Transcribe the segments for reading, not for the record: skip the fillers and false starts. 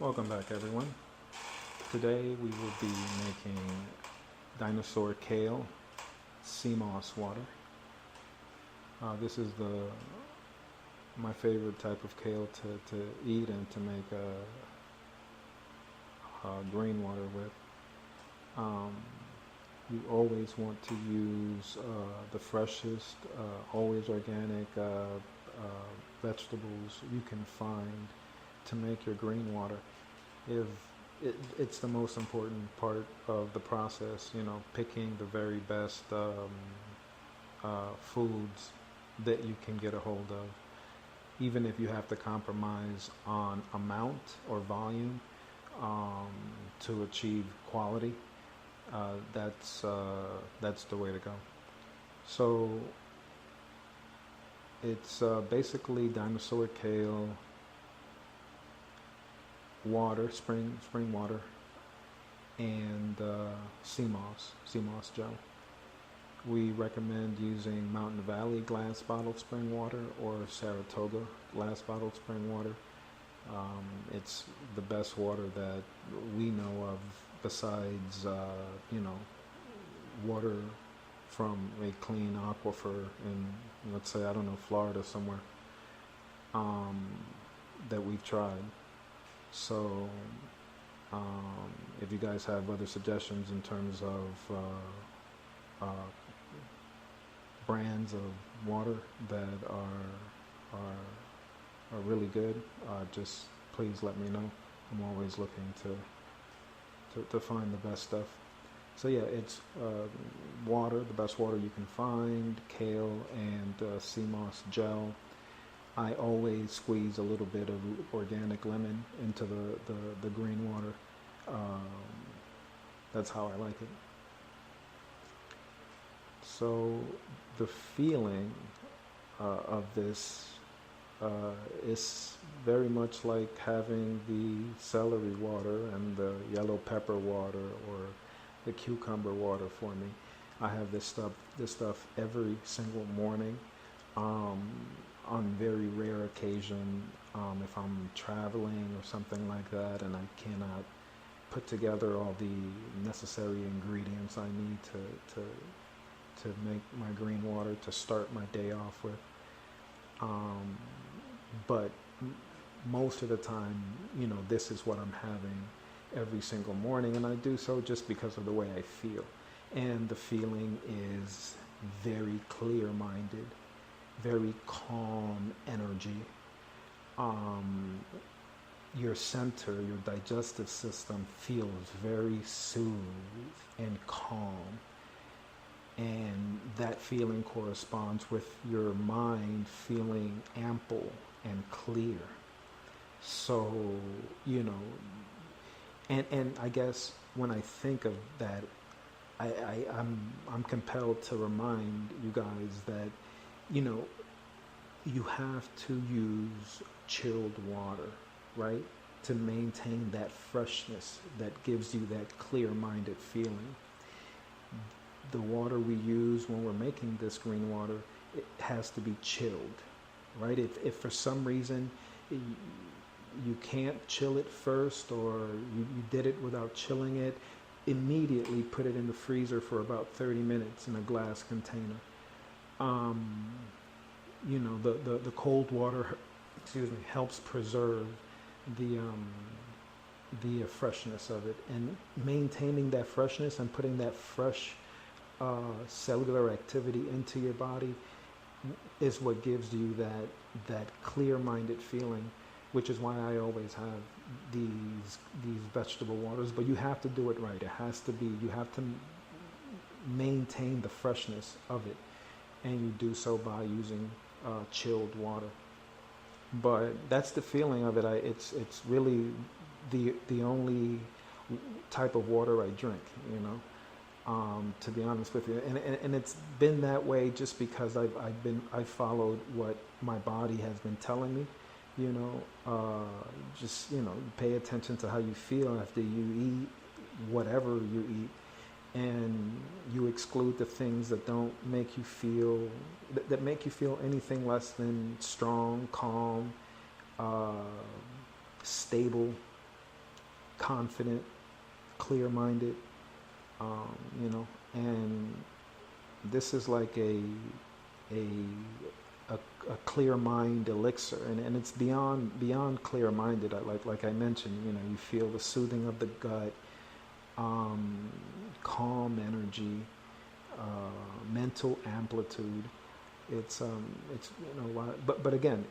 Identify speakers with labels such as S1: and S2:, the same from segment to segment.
S1: Welcome back, everyone. Today we will be making Dinosaur Kale sea moss water. This is my favorite type of kale to eat and to make green water with. Um, you always want to use the freshest, always organic vegetables you can find to make your green water. If it's the most important part of the process, picking the very best foods that you can get a hold of. Even if you have to compromise on amount or volume to achieve quality, that's the way to go. So it's basically dinosaur kale water, spring water, and sea moss gel. We recommend using Mountain Valley glass bottled spring water or Saratoga glass bottled spring water. It's the best water that we know of besides, water from a clean aquifer in, let's say, I don't know, Florida somewhere, that we've tried. So, if you guys have other suggestions in terms of brands of water that are really good, just please let me know. I'm always looking to find the best stuff. So yeah, it's water, the best water you can find, kale and sea moss gel. I always squeeze a little bit of organic lemon into the green water. That's how I like it. So the feeling of this is very much like having the celery water and the yellow pepper water or the cucumber water for me. I have this stuff every single morning. On very rare occasion, if I'm traveling or something like that and I cannot put together all the necessary ingredients I need to make my green water to start my day off with. But most of the time, this is what I'm having every single morning, and I do so just because of the way I feel. And the feeling is very clear-minded, very calm energy. Your center, your digestive system feels very soothed and calm. And that feeling corresponds with your mind feeling ample and clear. So, and I guess when I think of that, I'm compelled to remind you guys that you have to use chilled water, right? To maintain that freshness that gives you that clear-minded feeling. The water we use when we're making this green water, it has to be chilled, right? If for some reason you can't chill it first, or you did it without chilling it, immediately put it in the freezer for about 30 minutes in a glass container. The cold water, helps preserve the freshness of it, and maintaining that freshness and putting that fresh cellular activity into your body is what gives you that clear-minded feeling, which is why I always have these vegetable waters. But you have to do it right. It has to be, you have to maintain the freshness of it, and you do so by using chilled water. But that's the feeling of it. It's really the only type of water I drink, to be honest with you, and it's been that way just because I followed what my body has been telling me. Just pay attention to how you feel after you eat whatever you eat, and you exclude the things that don't make you feel that make you feel anything less than strong, calm, stable, confident, clear-minded, you know, and this is like a a clear mind elixir, and it's beyond clear minded. Like I mentioned, you know, you feel the soothing of the gut, calm energy, mental amplitude. It's you know, but again,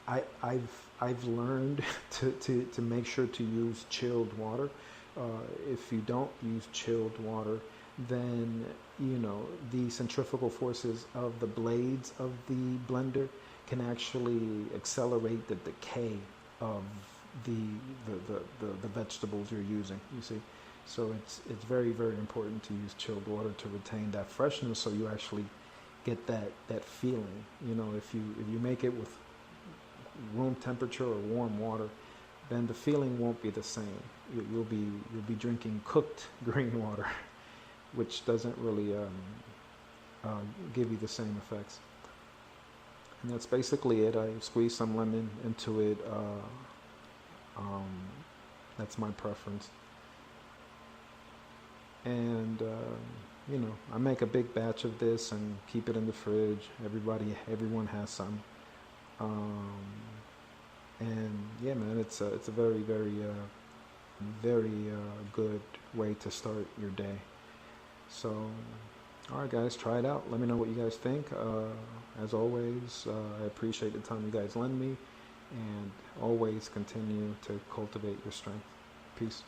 S1: I've learned to make sure to use chilled water. If you don't use chilled water, then you know the centrifugal forces of the blades of the blender can actually accelerate the decay of the vegetables you're using. You see, so it's very important to use chilled water to retain that freshness, so you actually get that feeling. You know, if you make it with room temperature or warm water, then the feeling won't be the same. You'll be drinking cooked green water, which doesn't really give you the same effects. And that's basically it. I squeeze some lemon into it. That's my preference. And you know, I make a big batch of this and keep it in the fridge. Everyone has some. And yeah, man, it's a very good way to start your day. So, all right, guys, try it out. Let me know what you guys think. As always, I appreciate the time you guys lend me, and always continue to cultivate your strength. Peace.